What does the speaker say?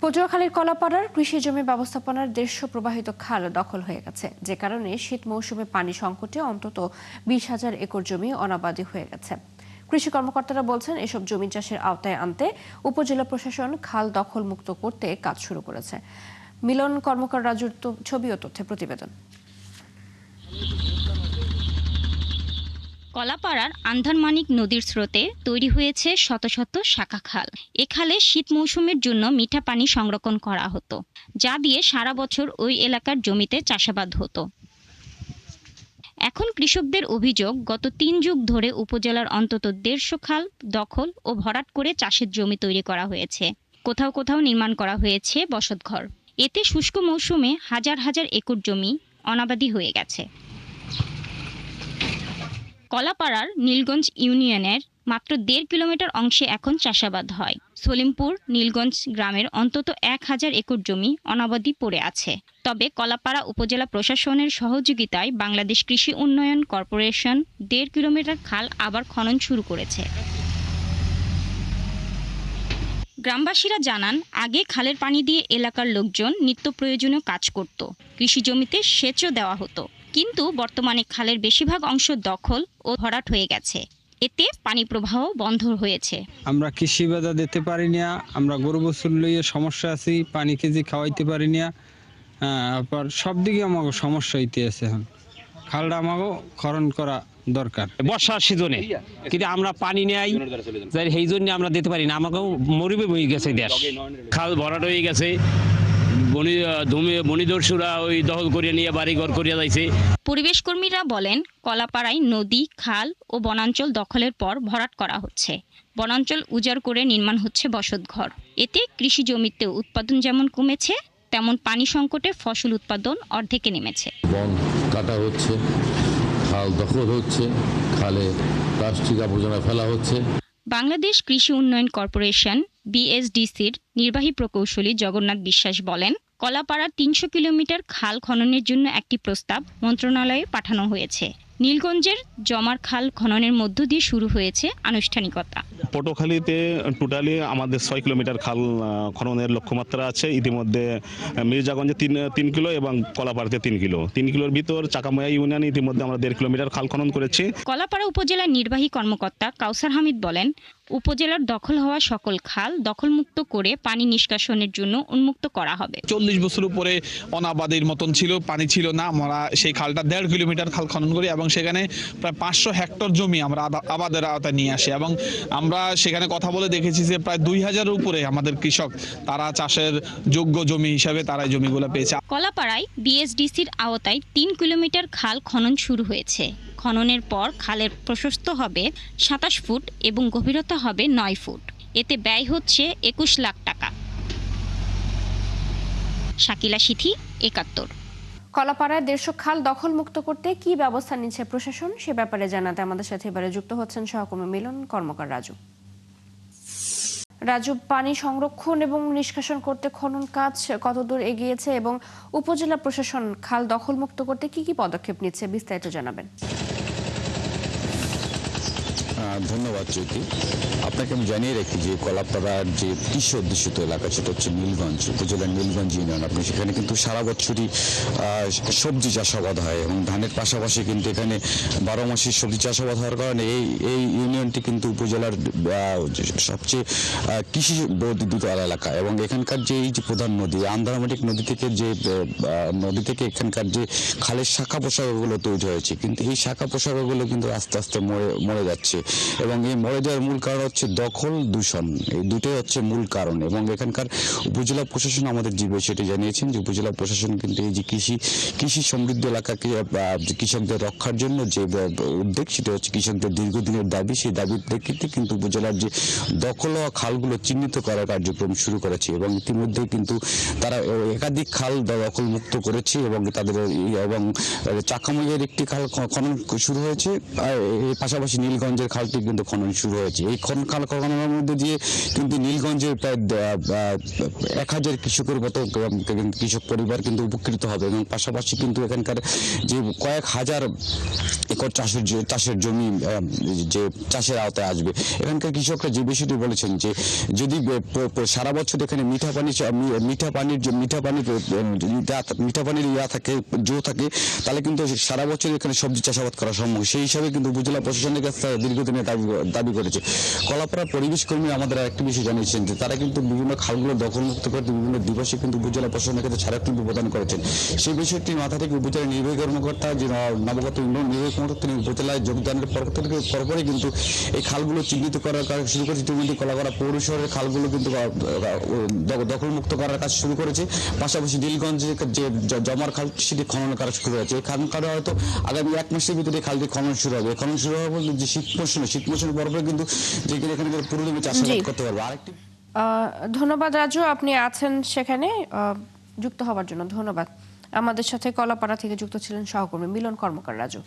পটুয়াখালীর কলাপাড়ার কৃষি জমি ব্যবস্থাপনার ১৫০ প্রবাহিত খাল দখল হয়ে গেছে, যে কারণে শীত মৌসুমে পানি সংকটে অন্তত ২০,০০০ একর জমি অনাবাদি হয়ে গেছে। কৃষি কর্মকর্তারা বলছেন, এসব জমি চাষের আওতায় আনতে উপজেলা প্রশাসন খাল দখল মুক্ত করতে কাজ শুরু করেছে। মিলন কর্মকার রাজুর ছবি ও তথ্যে প্রতিবেদন। কলাপাড়ার আন্ধারমানিক নদীর স্রোতে তৈরি হয়েছে শত শত শাখা খাল। এ খালে শীত মৌসুমের জন্য মিঠা পানি সংরক্ষণ করা হতো, যা দিয়ে সারা বছর ওই এলাকার জমিতে চাষাবাদ হতো। এখন কৃষকদের অভিযোগ, গত ৩ যুগ ধরে উপজেলার অন্তত ১৫০ খাল দখল ও ভরাট করে চাষের জমি তৈরি করা হয়েছে। কোথাও কোথাও নির্মাণ করা হয়েছে বসতঘর। এতে শুষ্ক মৌসুমে হাজার হাজার একর জমি অনাবাদি হয়ে গেছে। কলাপাড়ার নীলগঞ্জ ইউনিয়নের মাত্র ১.৫ কিলোমিটার অংশে এখন চাষাবাদ হয়। সলিমপুর নীলগঞ্জ গ্রামের অন্তত ১,০০০ একর জমি অনাবাদি পড়ে আছে। তবে কলাপাড়া উপজেলা প্রশাসনের সহযোগিতায় বাংলাদেশ কৃষি উন্নয়ন কর্পোরেশন ১.৫ কিলোমিটার খাল আবার খনন শুরু করেছে। গ্রামবাসীরা জানান, আগে খালের পানি দিয়ে এলাকার লোকজন নিত্য প্রয়োজনীয় কাজ করত, কৃষি জমিতে সেচও দেওয়া হতো। কিন্তু বর্তমানে খালের বেশিরভাগ অংশ দখল ও ভরাট হয়ে গেছে। এতে পানি প্রবাহ বন্ধ হয়েছে। আমরা কৃষি বাজার দিতে পারি না, আমরা গরু বছর লইয়ে সমস্যা আছি, পানি কেজি খাওয়াইতে পারি না। আবার সব দিকে আমাকে সমস্যা হইতে আছে। এখন খালটা আমাকে খনন করা দরকার বর্ষার সিজনে, কিন্তু আমরা পানি নেই, সেই জন্য আমরা দিতে পারি না। আমাকেও মরিবে হয়ে গেছে দেশ, খাল ভরাট হয়ে গেছে। বনিদস্যুরা ওই দখল করিয়া নিয়ে বাড়িঘর করিয়া যাইছে। পরিবেশ কর্মীরা বলেন, কলাপাড়ায় নদী, খাল ও বনাঞ্চল দখলের পর ভরাট করা হচ্ছে। বনাঞ্চল উজাড় করে নির্মাণ হচ্ছে বসতঘর। এতে কৃষি জমিতে উৎপাদন যেমন কমেছে, তেমন পানি সংকটে ফসল উৎপাদন অর্ধেকে নেমেছে। বন কাটা হচ্ছে, খাল দখল হচ্ছে, খালে প্লাস্টিক আবর্জনা ফেলা হচ্ছে। বাংলাদেশ কৃষি উন্নয়ন কর্পোরেশন BSDCর নির্বাহী প্রকৌশলী জগন্নাথ বিশ্বাস বলেন, কলাপাড়ার ৩০০ কিলোমিটার খাল খননের জন্য একটি প্রস্তাব মন্ত্রণালয়ে পাঠানো হয়েছে। নীলগঞ্জের জমার খাল খননের মধ্য দিয়ে শুরু হয়েছে আনুষ্ঠানিকতা। পটুয়াখালীতে টোটালি আমাদের ৬ কিলোমিটার খাল খননের লক্ষ্যমাত্রা আছে। ইতিমধ্যে মির্জাগঞ্জে ৩ কিলো এবং কলাপাড়াতে ৩ কিলো। ৩ কিলোর ভিতর চাকাময়া ইউনিয়নে ইতিমধ্যে আমরা ১.৫ কিলোমিটার খাল খনন করেছি। কলাপাড়া উপজেলার নির্বাহী কর্মকর্তা কাউসার হামিদ বলেন, উপজেলার দখল হওয়া সকল খাল দখলমুক্ত করে পানি নিষ্কাশনের জন্য উন্মুক্ত করা হবে। ৪০ বছর উপরে অনাবাদির মতন ছিল, পানি ছিল না। আমরা সেই খালটা ১.৫ কিলোমিটার খাল খনন করি এবং সেখানে প্রায় ৫০০ হেক্টর জমি আমরা আবাদের আওতায় নিয়ে আসি এবং আমরা সেখানে কথা বলে দেখেছি যে প্রায় ২,০০০-এর উপরে আমাদের কৃষক তারা চাষের যোগ্য জমি হিসাবে তারা এই জমিগুলো পেয়েছে। কলাপাড়ায় BSDCর আওতায় ৩ কিলোমিটার খাল খনন শুরু হয়েছে। খননের পর খালের প্রশস্ত হবে ২৭ ফুট এবং গভীরতা হবে ৯ ফুট। এতে ব্যয় হচ্ছে ২১ লাখ টাকা। শাকিলা সিথি, ৭১। কলাপাড়ায় ১৫০ খাল দখল মুক্ত করতে কি ব্যবস্থা নিচ্ছে প্রশাসন, সে ব্যাপারে জানাতে আমাদের সাথে এবারে যুক্ত হচ্ছেন সহকর্মী মিলন কর্মকার রাজু। রাজু, পানি সংরক্ষণ এবং নিষ্কাশন করতে খনন কাজ কতদূর এগিয়েছে এবং উপজেলা প্রশাসন খাল দখল মুক্ত করতে কি কি পদক্ষেপ নিচ্ছে, বিস্তারিত জানাবেন। ধন্যবাদ জ্যোতি। আপনাকে আমি জানিয়ে রাখি যে কলাপাড়ার যে কৃষি অধ্যুষিত এলাকা, সেটা হচ্ছে নীলগঞ্জ উপজেলার নীলগঞ্জ ইউনিয়ন। আপনি সেখানে কিন্তু সারা বছরই সবজি চাষাবাদ হয় এবং ধানের পাশাপাশি কিন্তু এখানে ১২ মাসের সবজি চাষাবাদ হওয়ার কারণে এই ইউনিয়নটি কিন্তু উপজেলার সবচেয়ে কৃষি বর্ধিত এলাকা এবং এখানকার যে এই যে প্রধান নদী আন্ধারমানিক নদী থেকে এখানকার যে খালের শাখা পোশাকগুলো তৈরি হয়েছে, কিন্তু এই শাখা পোশাকগুলো কিন্তু আস্তে আস্তে মরে যাচ্ছে এবং এই মরে যাওয়ার মূল কারণ হচ্ছে দখল, দূষণ। এই দুটোই হচ্ছে মূল কারণ এবং এখানকার উপজেলা প্রশাসন আমাদের যে বিষয়টি জানিয়েছেন যে উপজেলা প্রশাসন কিন্তু এই যে কৃষি সমৃদ্ধ এলাকাকে কৃষকদের রক্ষার জন্য যে উদ্যোগ, সেটা হচ্ছে কৃষকদের দীর্ঘদিনের দাবি। সেই দাবির প্রেক্ষিতে কিন্তু উপজেলার যে দখল হওয়া খালগুলো চিহ্নিত করার কার্যক্রম শুরু করেছে এবং ইতিমধ্যে কিন্তু তারা একাধিক খাল দখল মুক্ত করেছে এবং চাকামইয়ের একটি খাল খনন শুরু হয়েছে। এর পাশাপাশি নীলগঞ্জের খাল খালটি কিন্তু খনন শুরু হয়েছে। এই খাল খননের মধ্যে দিয়ে কিন্তু নীলগঞ্জের প্রায় 1000 কৃষকের মতো কৃষক পরিবার কিন্তু উপকৃত হবে এবং পাশাপাশি কিন্তু এখানকার যে কয়েক হাজার একর চাষের জমি যে চাষের আওতায় আসবে। এখানকার কৃষকরা যে বিষয়টি বলেছেন যে যদি সারা বছর এখানে মিঠা পানির ইয়া থাকে, জো থাকে, তাহলে কিন্তু সারা বছর এখানে সবজি চাষাবাদ করা সম্ভব। সেই হিসাবে কিন্তু উপজেলা প্রশাসনের কাছে দীর্ঘদিনের দাবি করেছে। কলাপাড়ার পরিবেশ কর্মী আমাদের আরেকটি বিষয় জানিয়েছেন যে তারা কিন্তু বিভিন্ন খালগুলো দখলমুক্ত করতে বিভিন্ন দিবসে কিন্তু উপজেলা প্রশাসনের কাছে স্মারকলিপি প্রদান করেছেন। সেই বিষয়টি মাথা থেকে উপজেলা নির্বাহী কর্মকর্তা যে নবগত উন্নয়ন নির্বাহী কর্মকর্তা তিনি উপজেলায় যোগদানের পরপরই কিন্তু এই খালগুলো চিহ্নিত করার কাজ শুরু করেছে। ইতিমধ্যে কলাপাড়া পৌরশহরের খালগুলো কিন্তু দখলমুক্ত করার কাজ শুরু করেছে। পাশাপাশি নীলগঞ্জে যে জমার খাল সেটি খননের কাজ শুরু হয়েছে। এই খনন কাজ হয়তো আগামী 1 মাসের ভিতরে খালটি খনন শুরু হবে। খনন শুরু হবে বলতে যে শীত মৌসুমের পরপর কিন্তু যে এখানে পুরো জমি চাষাবাদ করতে পারবে। আরেকটি ধন্যবাদ রাজু, আপনি আছেন সেখানে যুক্ত হওয়ার জন্য ধন্যবাদ। আমাদের সাথে কলাপাড়া থেকে যুক্ত ছিলেন সহকর্মী মিলন কর্মকার রাজু।